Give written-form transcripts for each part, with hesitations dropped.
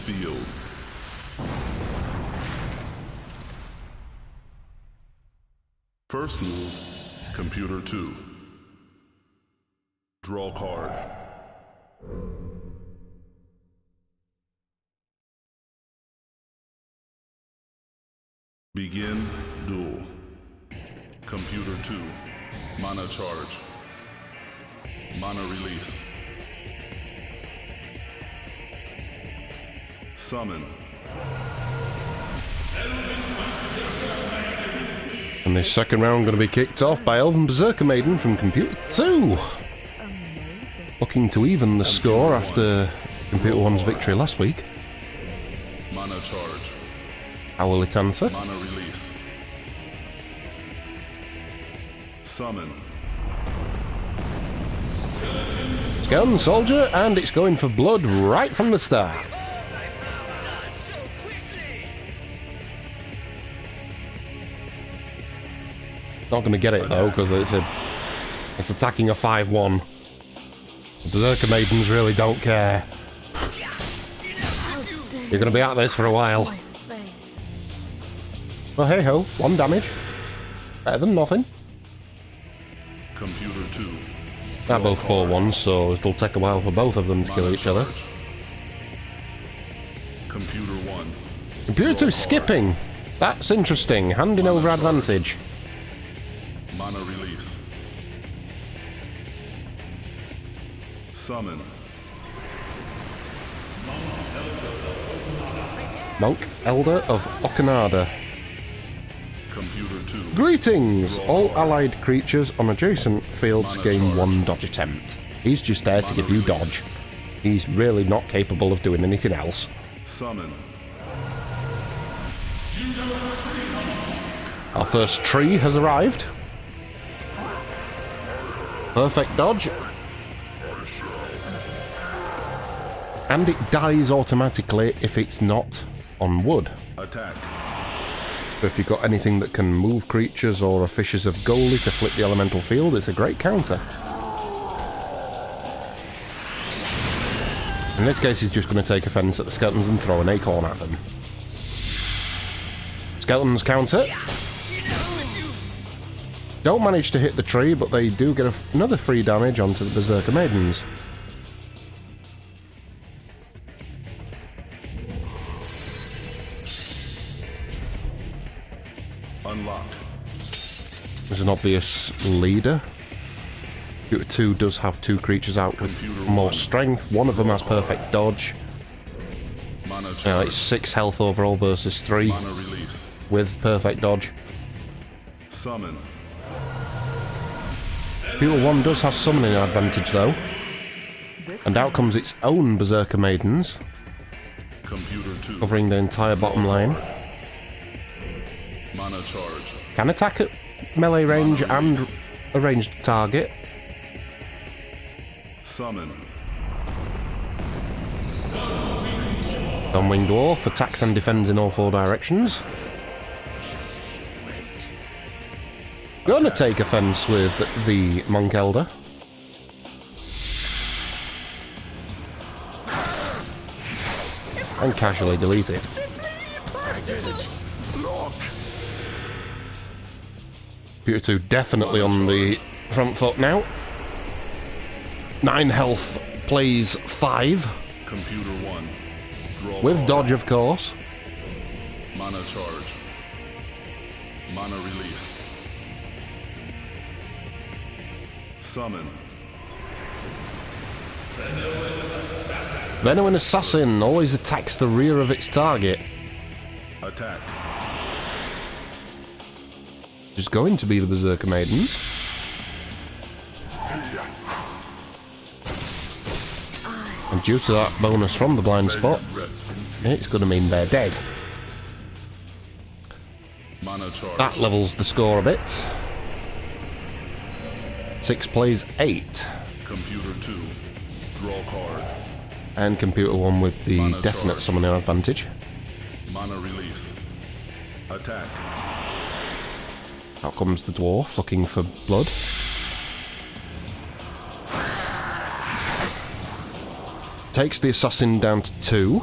field. First move, Computer 2. Draw card. Begin duel. Computer 2. Mana charge. Mana release. Summon. And this second round going to be kicked off by Elven Berserker Maiden from Computer 2. Looking to even the score after Computer 1's victory last week. Mana charge. How will it answer? Mana release. Summon. Skeleton Soldier, and it's going for blood right from the start. Not going to get it though, because it's attacking a 5-1. The Berserker Maidens really don't care. You're going to be at this for a while. Well, hey ho, 1 damage. Better than nothing. Computer 2. They're both 4-1s, so it'll take a while for both of them to kill each other. Computer 1. Computer 2 skipping. That's interesting. Handing over advantage. Mana release. Summon. Monk Elder of Okanada. Computer 2. Greetings! All allied creatures on adjacent fields gain 1 dodge attempt. He's just there to give you dodge. He's really not capable of doing anything else. Summon. Our first tree has arrived. Perfect dodge. And it dies automatically if it's not on wood. Attack. So if you've got anything that can move creatures or a Fissures of Goldy to flip the elemental field, it's a great counter. In this case, he's just going to take offence at the skeletons and throw an acorn at them. Skeletons counter. Don't manage to hit the tree, but they do get another free damage onto the Berserker Maidens. Unlocked. There's an obvious leader. Computer 2 does have 2 creatures out with more strength. One of them has perfect dodge. Mana charge. It's 6 health overall versus 3 Mana release. with perfect dodge. Summon. Computer 1 does have summoning advantage though. And out comes its own Berserker Maidens, Computer 2. covering the entire bottom lane. Mana charge. Can attack at melee range and a ranged target. Summon. Gunwing Dwarf attacks and defends in all 4 directions. Gonna take offence with the Monk Elder. And casually delete it. Computer 2 definitely on the front foot now. 9 health, plays 5. Computer 1. Draw With card. dodge, of course. Mana charge. Mana release. Summon. Venomous Assassin always attacks the rear of its target. Attack. Which is going to be the Berserker Maidens. And due to that bonus from the blind spot, it's going to mean they're dead. Mana charge. That levels the score a bit. 6 plays 8. Computer 2. Draw card. And Computer 1 with the Mana definite charge. summoning advantage. Mana release. Attack. Out comes the Dwarf looking for blood. Takes the Assassin down to 2.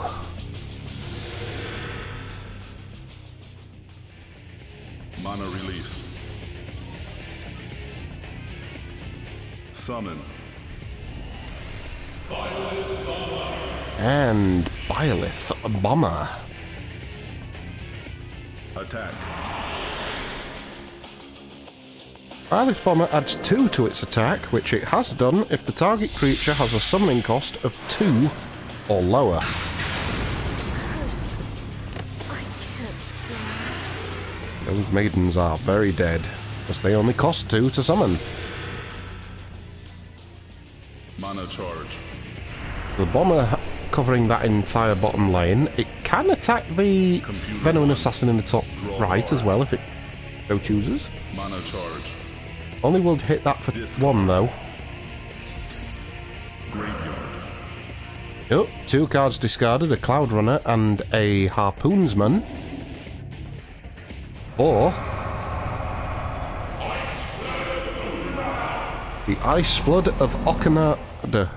release. Summon. And Byleth Bomber. Attack. Byleth Bomber adds 2 to its attack, which it has done if the target creature has a summoning cost of 2 or lower. Those maidens are very dead, because they only cost 2 to summon. Mana charge. The bomber covering that entire bottom lane, it can attack the Venomous Assassin in the top right as well if it so chooses. Mana charge. Only will hit that for 1 though. Graveyard. Oh, 2 cards discarded, a Cloud Runner and a Harpoonsman. Or the Ice Flood of Okanada.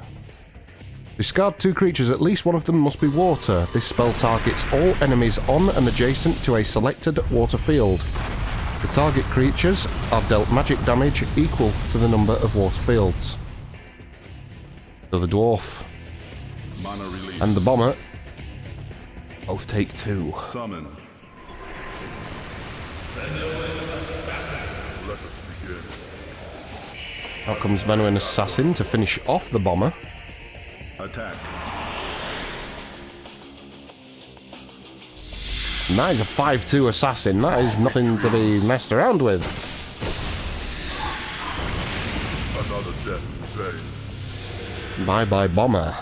Discard 2 creatures, at least one of them must be water. This spell targets all enemies on and adjacent to a selected water field. The target creatures are dealt magic damage equal to the number of water fields. So the Dwarf Mana release. and the Bomber both take 2. Summon. Let us begin. Out comes Venomous Assassin to finish off the Bomber. Attack. And that is a 5-2 Assassin. That is nothing to be messed around with. Another death in vain. Bye-bye Bomber.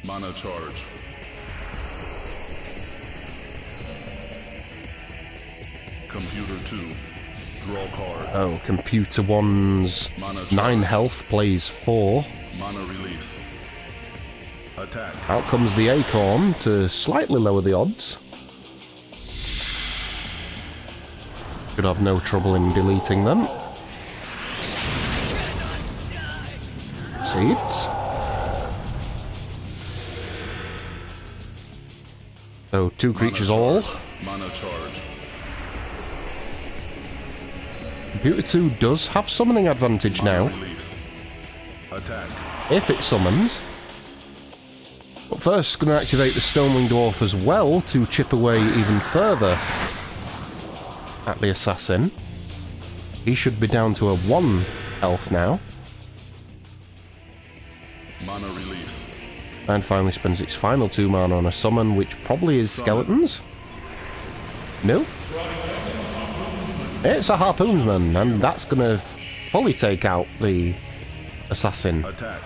Mana charge. Computer 2. Draw card. Oh, Computer 1's Mana 9 charge. health plays 4. Mana release. Attack. Out comes the Acorn to slightly lower the odds. Should have no trouble in deleting them. Seeds. So 2 creatures all. Mana charge. Computer 2 does have summoning advantage Mana now, release. Attack. if it summons. But first, going to activate the Stonewing Dwarf as well to chip away even further at the Assassin. He should be down to a 1 health now. Mana release. And finally spends its final 2 mana on a summon, which probably is Skeletons. No? It's a Harpoonsman, and that's going to fully take out the Assassin. Attack.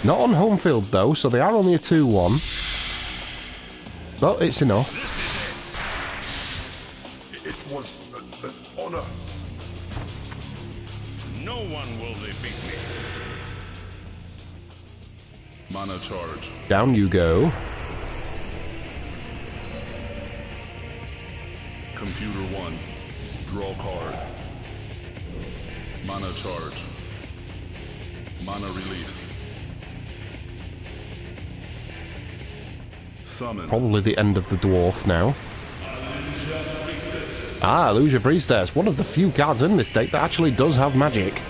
Not on home field though, so they are only a 2-1. But it's enough. It was an honor. No one will defeat me. Mana charge. Down you go. Computer 1. Draw card. Mana charge. Mana release. Summon. Probably the end of the Dwarf now. Ah, Illusion Priestess. One of the few cards in this deck that actually does have magic.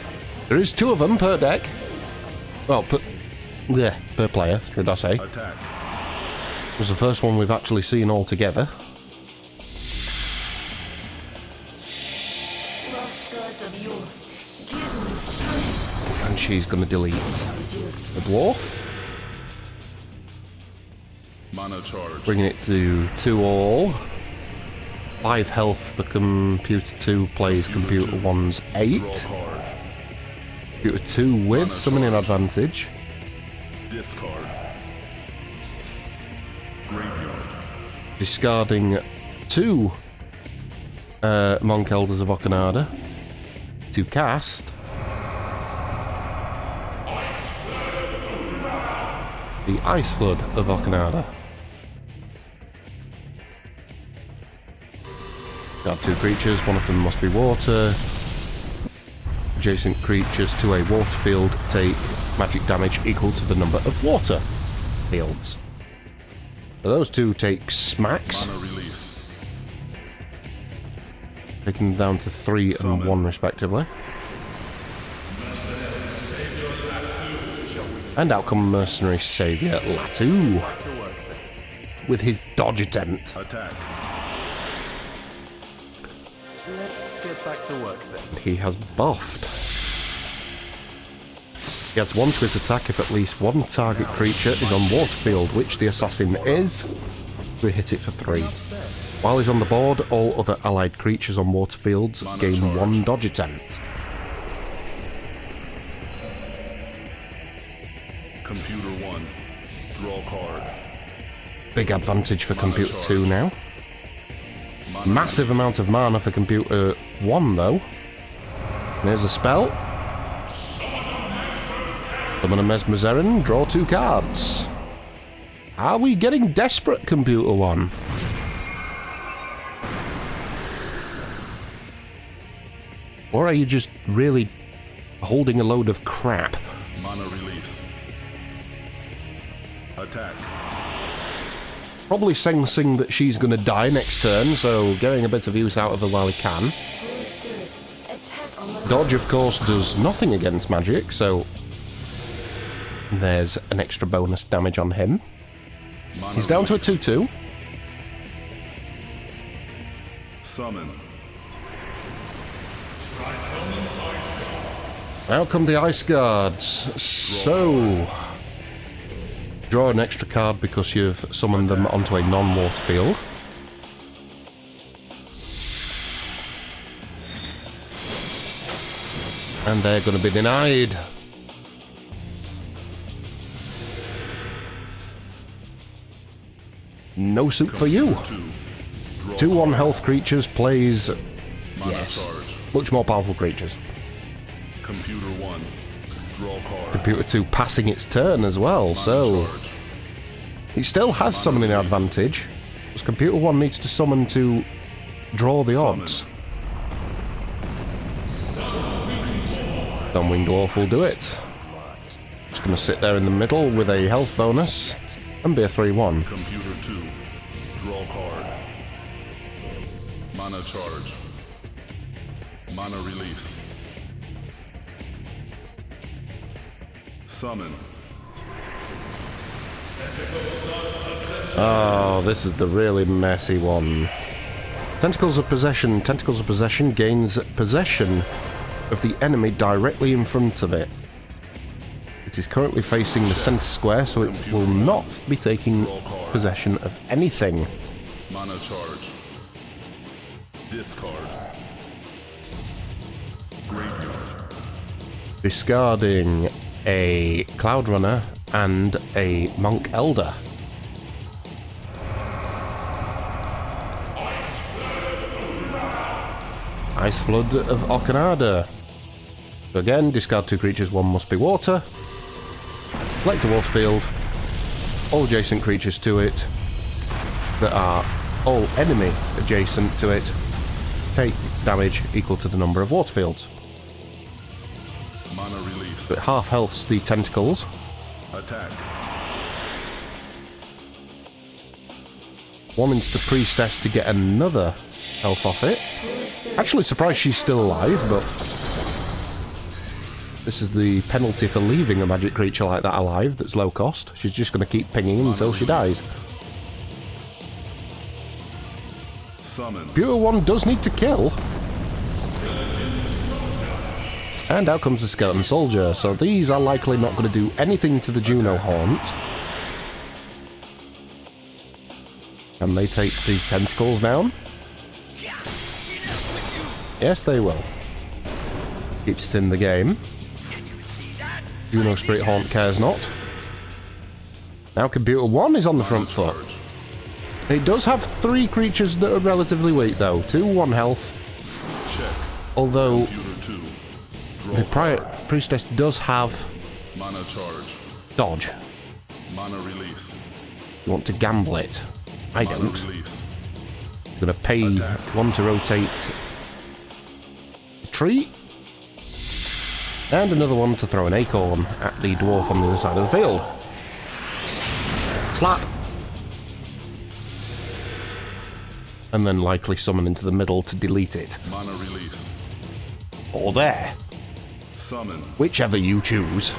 There is 2 of them per deck. Well, per player, should I say. Attack. It was the first one we've actually seen all together. Lost gods of yore, give me strength. And she's going to delete the Dwarf, Mana charge. bringing it to 2-all. 5 health for Computer 2 plays Computer 1's 8. Draw card. Computer 2 with summoning advantage. Discard. Graveyard. Discarding 2 Monk Elders of Okanada to cast the Ice Flood of Okanada. Got 2 creatures, one of them must be water. Adjacent creatures to a water field take magic damage equal to the number of water fields. So those 2 take smacks. Mana release. taking them down to 3 and 1 respectively. And out come Mercenary Saviour Latu with his dodge attempt. Attack. Let's get back to work then. He has buffed. He adds 1 to his attack if at least 1 target creature is on Waterfield, which the assassin is. We hit it for 3. While he's on the board, all other allied creatures on Waterfields gain 1 dodge attempt. Computer 1. Draw card. Big advantage for Computer 2 now. Massive amount of mana for Computer 1 though. There's a spell. Summon a Mesmerization, draw 2 cards. Are we getting desperate, Computer 1? Or are you just really holding a load of crap? Mana release. Attack. Probably sensing that she's going to die next turn, so getting a bit of use out of her while he can. Holy spirits, attack on the Dodge, of course, does nothing against magic, so there's an extra bonus damage on him. Mana He's down to a release. 2-2. Summon. Out come the Ice Guards. So, draw an extra card because you've summoned them onto a non-water field. And they're going to be denied. No suit for you. 2-1 health creatures plays, Mana yes, charge. much more powerful creatures. Computer 1. Draw card. Computer 2 passing its turn as well, Mana so charge. he still has summoning advantage. Because Computer 1 needs to summon to draw the odds. Then Winged Dwarf will do it. Just going to sit there in the middle with a health bonus and be a 3-1. Computer 2. Draw card. Mana charge. Mana release. Summon. Oh, this is the really messy one. Tentacles of Possession. Tentacles of Possession gains possession of the enemy directly in front of it. It is currently facing the center square, so it will not be taking possession of anything. Mana charge. Discard. Graveyard. Discarding a Cloud Runner and a Monk Elder. Ice Flood of Okanada. So again, discard 2 creatures, 1 must be water. Select a water field. All adjacent creatures to it that are all enemy adjacent to it take damage equal to the number of water fields. Mana release. So it half healths the tentacles. Attack. One into the priestess to get another health off it. Holy spirits, Actually surprised she's still alive, but this is the penalty for leaving a magic creature like that alive that's low cost. She's just going to keep pinging until she dies. Summon. Pure 1 does need to kill. And out comes the Skeleton Soldier, so these are likely not going to do anything to the Juno Haunt. Can they take the tentacles down? Yes, they will. Keeps it in the game. Juno Spirit Haunt cares not. Now Computer 1 is on the front foot. Charge. It does have 3 creatures that are relatively weak though. 2 1 health. Check. Although Computer 2. Draw the card. priestess does have Mana charge. dodge. Mana release. You want to gamble it. I Mana don't. release. I'm going to pay 1 to rotate the tree. And another one to throw an acorn at the dwarf on the other side of the field. Slap! and then likely summon into the middle to delete it. Mana release. Or there. Summon. Whichever you choose.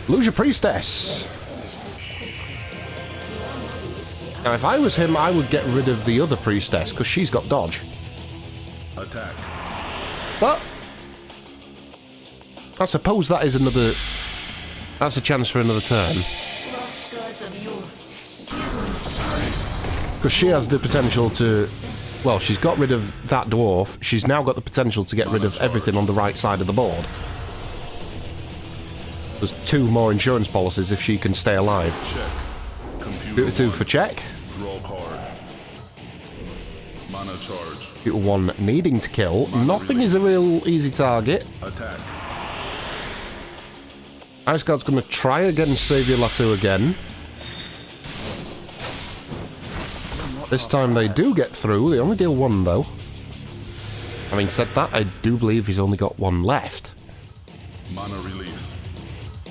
Lose your priestess. Now, if I was him, I would get rid of the other priestess, because she's got dodge. Attack. But I suppose that is another... That's a chance for another turn. Lost gods of yore, give me strength. Because she has the potential to... Well, she's got rid of that dwarf. She's now got the potential to get rid of everything on the right side of the board. There's 2 more insurance policies if she can stay alive. Check. Computer Computer 2 one. for check. Draw card. Mana charge. Computer 1 needing to kill. Nothing is a real easy target. Attack. Ice Guard's going to try against Saviour Latu again. This time they do get through. They only deal 1 though. Having said that, I do believe he's only got 1 left. Mana release.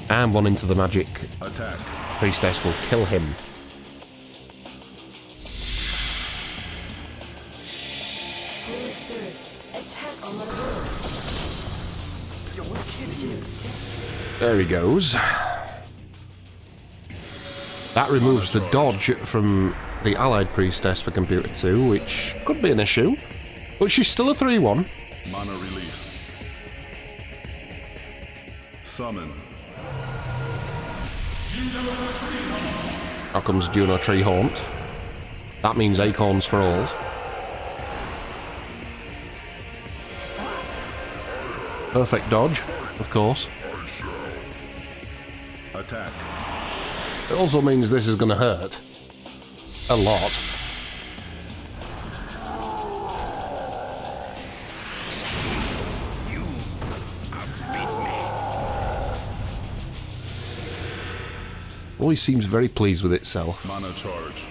And 1 into the magic Attack. priestess will kill him. Holy spirits, attack on my world. What did you expect? There he goes. That removes the dodge from the allied priestess for Computer 2, which could be an issue. But she's still a 3-1. Mana release. Summon. Now comes Juno Tree Haunt. That means acorns for all. Perfect dodge, of course. Attack. It also means this is going to hurt. A lot. Always seems very pleased with itself. Mana charge.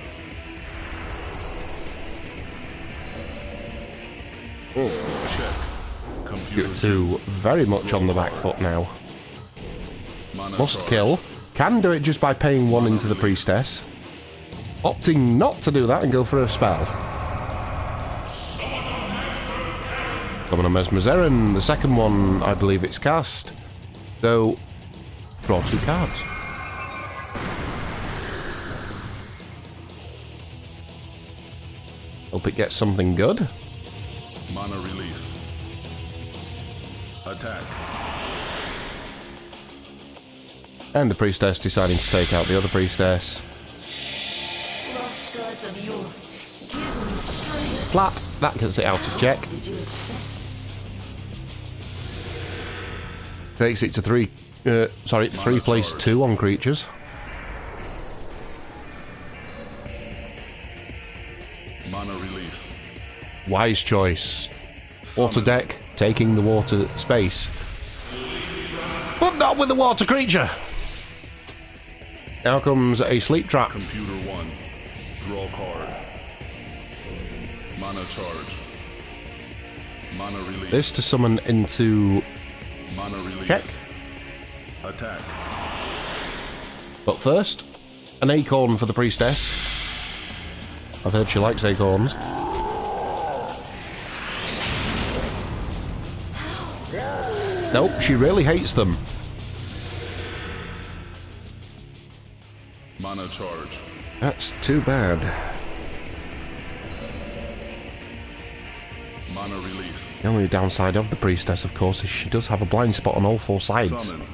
Check. Computer 2 very much on the back foot now. Mana Must charge. kill. Can do it just by paying 1 into the priestess. Opting not to do that and go for a spell. Summon a Mesmerzeren. The second one, I believe it's cast. So, draw 2 cards. Hope it gets something good. Mana release. Attack. And the priestess deciding to take out the other priestess. Lost gods of yore, give me strength. Slap. That gets it out of check. What did you expect? Takes it to 3. 3 place 2 on creatures. Mana release. Wise choice. Water deck, taking the water space. But not with the water creature! Now comes a sleep trap. Computer 1. Draw card. Mana charge. Mana release. This to summon into Mana release. check. Attack. But first, an acorn for the priestess. I've heard she likes acorns. Nope, she really hates them. Mana charge. That's too bad. Mana release. The only downside of the priestess, of course, is she does have a blind spot on all 4 sides. Summon.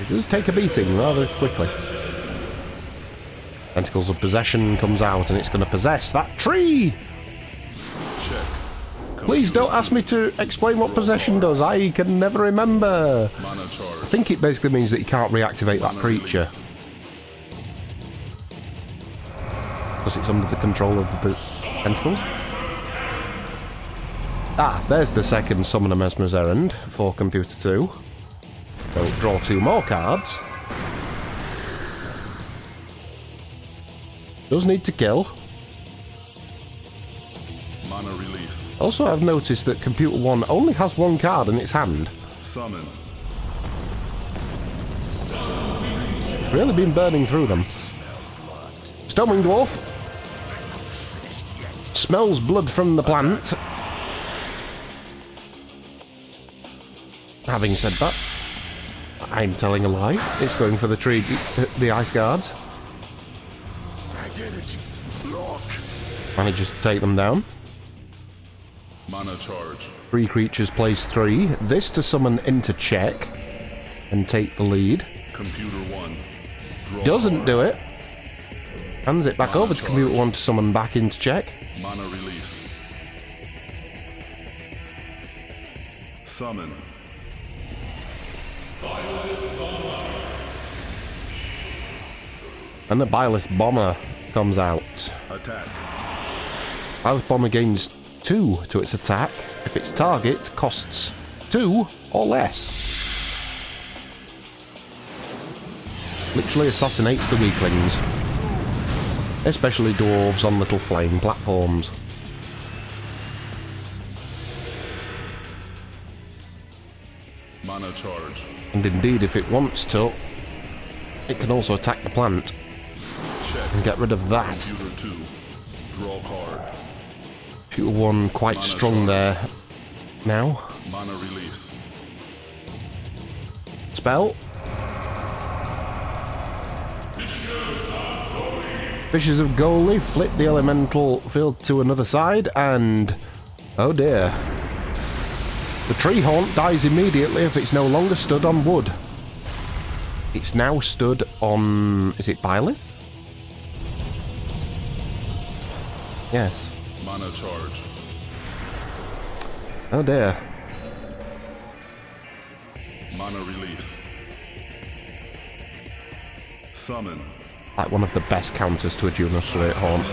It does take a beating rather quickly. Tentacles of Possession comes out and it's going to possess that tree! Check. Please don't ask me to explain what Possession does, I can never remember. Mana I charge. think it basically means that you can't reactivate that Mana creature. release. Because it's under the control of the tentacles. Ah, there's the second Summoner Mesmerzerend for Computer 2. So draw 2 more cards. Does need to kill. Mana release. Also, I've noticed that Computer 1 only has 1 card in its hand. Summon. It's really been burning through them. Stormwing Dwarf smells blood from the plant. Having said that, I'm telling a lie. It's going for the Ice Guards. Identity lock. Manages to take them down. Mana charge. 3 creatures plays 3. This to summon into check and take the lead. Computer 1. Draw Doesn't card. do it. Hands it back Mana over to Computer charge. 1 to summon back into check. Mana release. Summon. And the Byleth Bomber comes out. Attack. Byleth Bomber gains 2 to its attack if its target costs 2 or less. Literally assassinates the weaklings. Especially dwarves on little flame platforms. Mana charge. And indeed, if it wants to, it can also attack the plant Check. and get rid of that. Computer 2. Draw card. Computer 1 quite Mana strong charge. there now. Mana release. Spell. Fishes of Goalie flip the elemental field to another side, and oh dear. The tree haunt dies immediately if it's no longer stood on wood. It's now stood on... is it Byleth? Yes. Mana charge. Oh dear. Mana release. Summon. Like one of the best counters to a Juno Straight Haunt.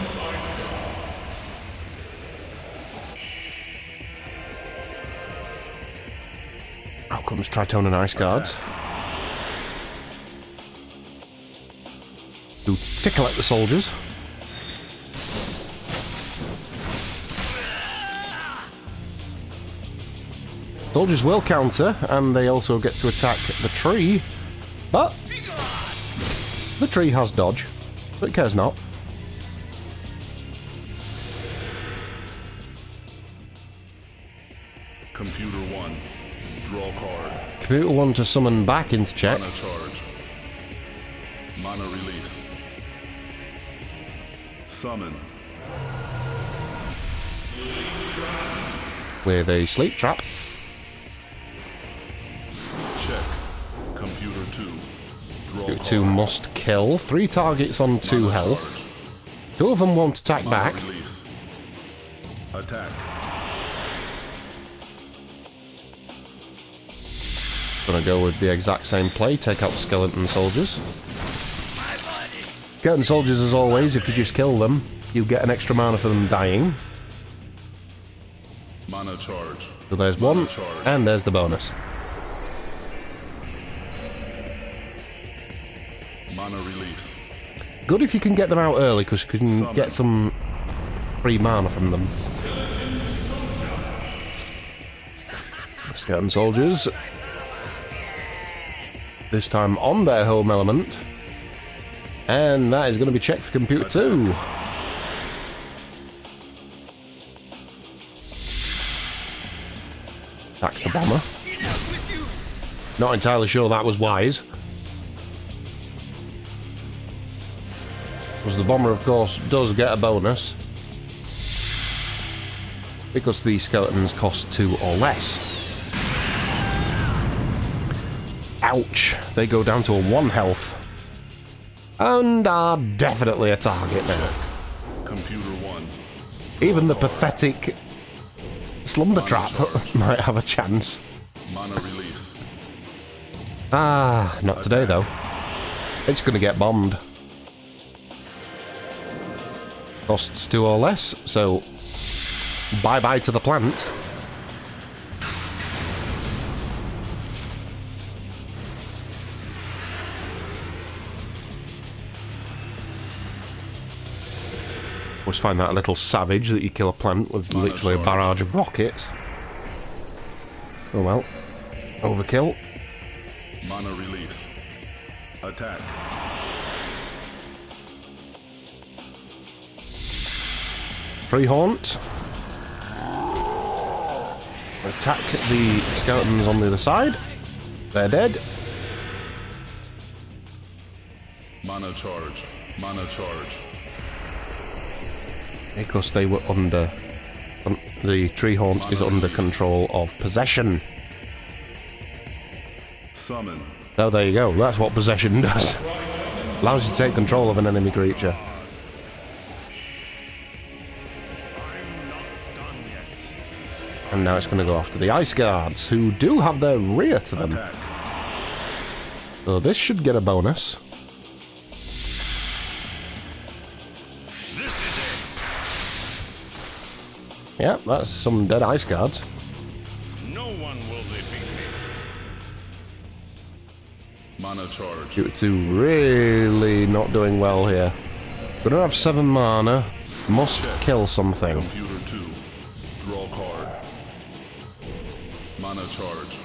Out comes Tritone and Ice Guards. Do tickle at the soldiers. Soldiers will counter, and they also get to attack the tree, but the tree has dodge, but it cares not. Computer 1. Draw card. Computer 1 to summon back into check. Mana charge. Mana release. Summon. With a sleep trap. Check. Computer 2. Draw Computer card. 2 must kill. 3 targets on 2 Mana health. charge. 2 of them won't attack Mana back. release. Attack. Gonna go with the exact same play. Take out the skeleton soldiers. Skeleton soldiers, as always, if you just kill them, you get an extra mana for them dying. Mana charge. So there's one, Mana charge. and there's the bonus. Mana release. Good if you can get them out early, because you can Summon. get some free mana from them. Skeleton soldiers. This time on their home element. And that is going to be checked for Computer 2. Attacks the bomber. Not entirely sure that was wise. Because the bomber, of course, does get a bonus. Because the skeletons cost 2 or less. Ouch. They go down to a 1 health. And are definitely a target now. Computer 1. Even the pathetic Slumber Trap might have a chance. Mana release. Ah, not today though. It's going to get bombed. Costs 2 or less, so bye-bye to the plant. Always find that a little savage that you kill a plant with Mana literally a charge. barrage of rockets. Oh well. Overkill. Mana release. Attack. Tree Haunt. Attack the skeletons on the other side. They're dead. Mana charge. Mana charge. Because they were under... the Tree Haunt is under control of Possession. Summon. Oh, there you go. That's what Possession does. Allows you to take control of an enemy creature. And now it's going to go after the Ice Guards, who do have their rear to them. Attack. So this should get a bonus. This is it. Yeah, that's some dead Ice Guards. No one will defeat me. Mana charge. Two really not doing well here. Gonna have 7 mana. Must kill something. Computer 2. Draw card. Mana charge.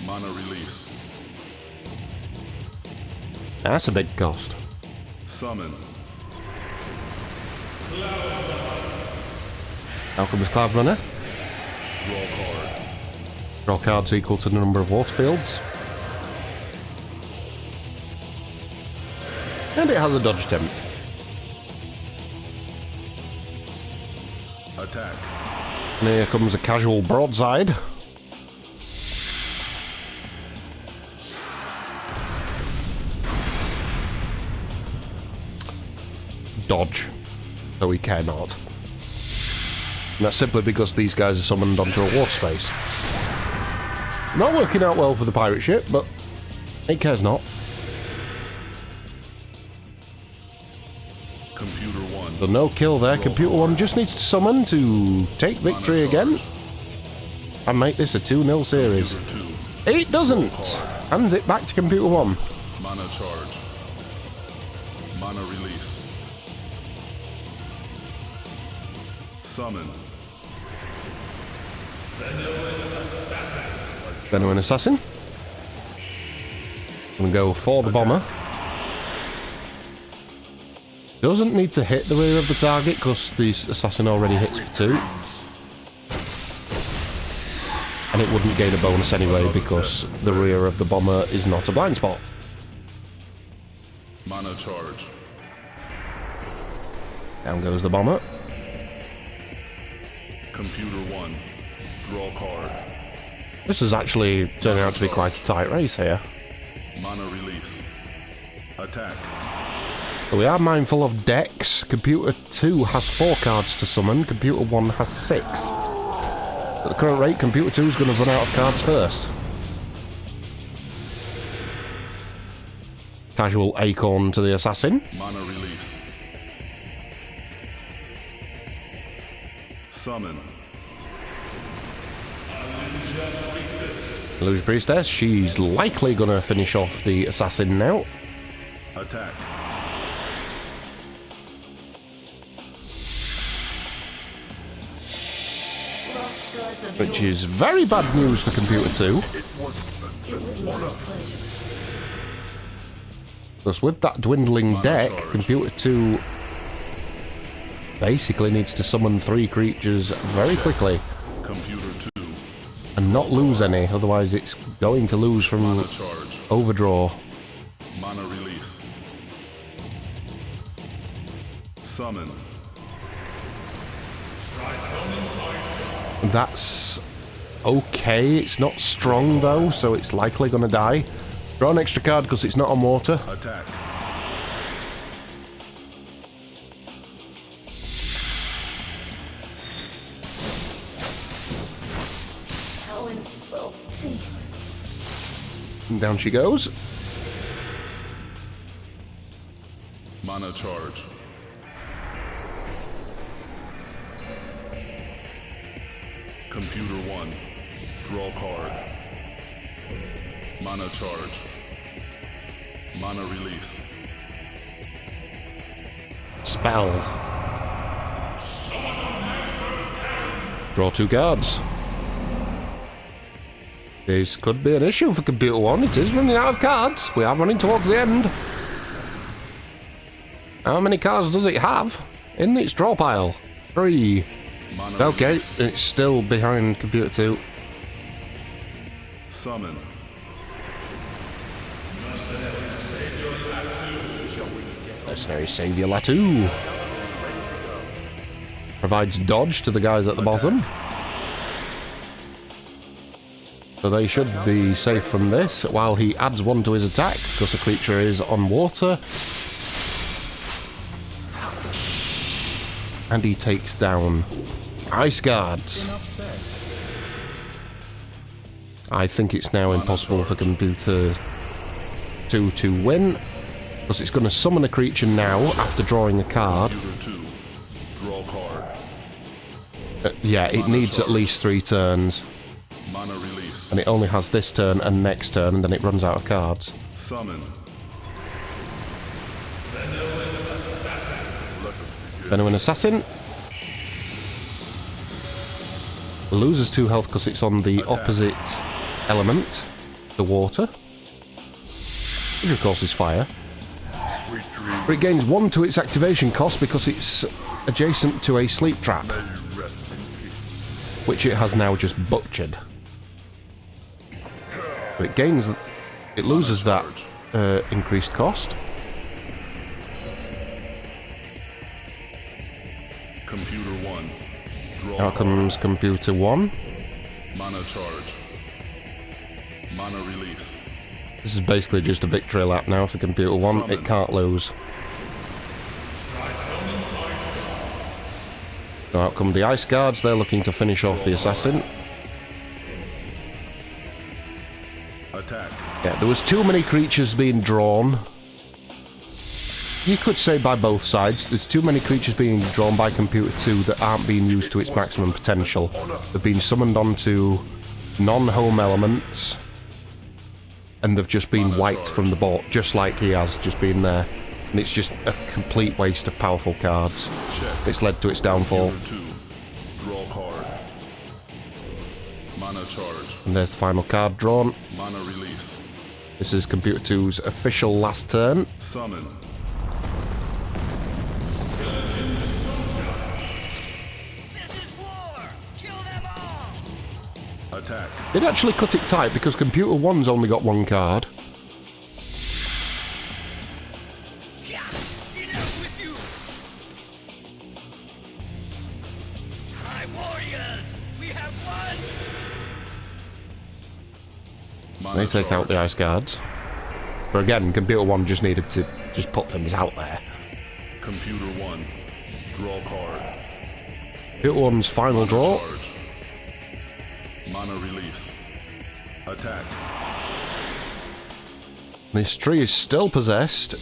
Mana release. That's a big cost. Summon. Alchemist Cloud Runner. Draw card. Draw cards equal to the number of water fields. And it has a dodge attempt. Attack. And here comes a casual broadside. Dodge. Though we care not. And that's simply because these guys are summoned onto a water space. Not working out well for the pirate ship, but it cares not. Computer 1. So no kill there. Computer 1 just needs to summon to take victory again. And make this a 2-0 series. Computer 2. It doesn't! Hands it back to Computer 1. Mana charge. Mana release. Summon. Venomous Assassin. Gonna go for the bomber. Doesn't need to hit the rear of the target because the assassin already hits for 2. And it wouldn't gain a bonus anyway because the rear of the bomber is not a blind spot. Mana charge. Down goes the bomber. Computer 1. Draw card. This is actually turning out to be quite a tight race here. Mana release. Attack. But we are mindful of decks. Computer 2 has 4 cards to summon. Computer 1 has 6. At the current rate, Computer 2 is going to run out of cards first. Casual Acorn to the assassin. Mana release. Summon. Illusion Priestess, she's likely going to finish off the assassin now. Attack. Lost gods of Which yore. is very bad news for Computer 2. It was my pleasure. Because with that dwindling deck, charge. Computer 2 basically needs to summon 3 creatures very quickly Computer 2. and not lose any, otherwise it's going to lose from Mana charge. overdraw. Mana release. Summon. That's okay. It's not strong though, so it's likely going to die. Draw an extra card because it's not on water. Attack. How insulting. And down she goes. Mana charge. Computer 1. Draw card. Mana charge. Mana release. Spell. Draw 2 cards. This could be an issue for Computer 1. It is running out of cards. We are running towards the end. How many cards does it have? in its draw pile. 3. Mana Okay, release. it's still behind Computer 2. Summon. Mercenary Savior Latu. Provides dodge to the guys at the bottom. So they should be safe from this, while he adds 1 to his attack, because the creature is on water. And he takes down Ice Guards. I think it's now impossible for Computer 2 to win, because it's going to summon a creature now after drawing a card. Computer 2. Draw card. Yeah, it needs at least 3 turns, Mana release. and it only has this turn and next turn, and then it runs out of cards. Summon. Venomous Assassin loses 2 health because it's on the opposite element, the water, which of course is fire. Sweet dream. But it gains 1 to its activation cost because it's adjacent to a sleep trap, May you rest in peace. which it has now just butchered. But it gains, it loses that increased cost. Computer 1. Draw Now card. comes Computer 1. Mana charge. Mana release. This is basically just a victory lap now for Computer 1. It can't lose. So out come the Ice Guards. They're looking to finish off the Assassin. Attack. Yeah, there was too many creatures being drawn. You could say by both sides. There's too many creatures being drawn by Computer 2 that aren't being used to its maximum potential. They've been summoned onto non-home elements, and they've just been wiped from the board, just like he has just been there. And it's just a complete waste of powerful cards. Check. It's led to its downfall. Computer 2. Draw card. Mana charge. And there's the final card drawn. Mana release. This is Computer 2's official last turn. Summon. This is war! Kill them all! Attack. It actually cut it tight because Computer 1's only got 1 card. Yeah! Enough with you! My warriors! We have won! Mana They take out the Ice Guards. But again, Computer 1 just needed to just put things out there. Computer 1. Draw card. Computer 1's final draw. Charge. Mana release. Attack. This tree is still possessed.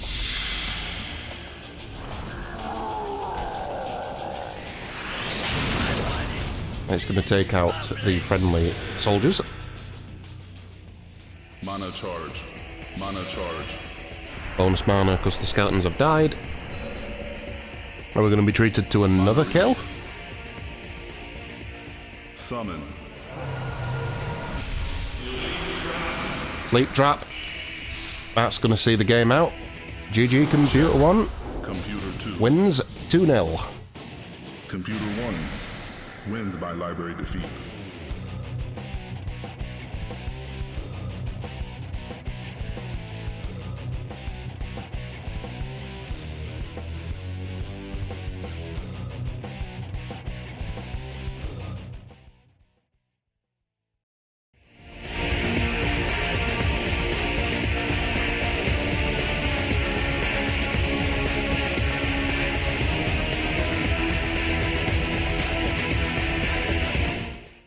It's going to take out the friendly soldiers. Mana charge. Mana charge. Bonus mana because the skeletons have died. Are we going to be treated to another kill? Summon. Sleep Trap. That's going to see the game out. GG Computer 1 Computer 2. wins 2-0. Computer 1 wins by library defeat.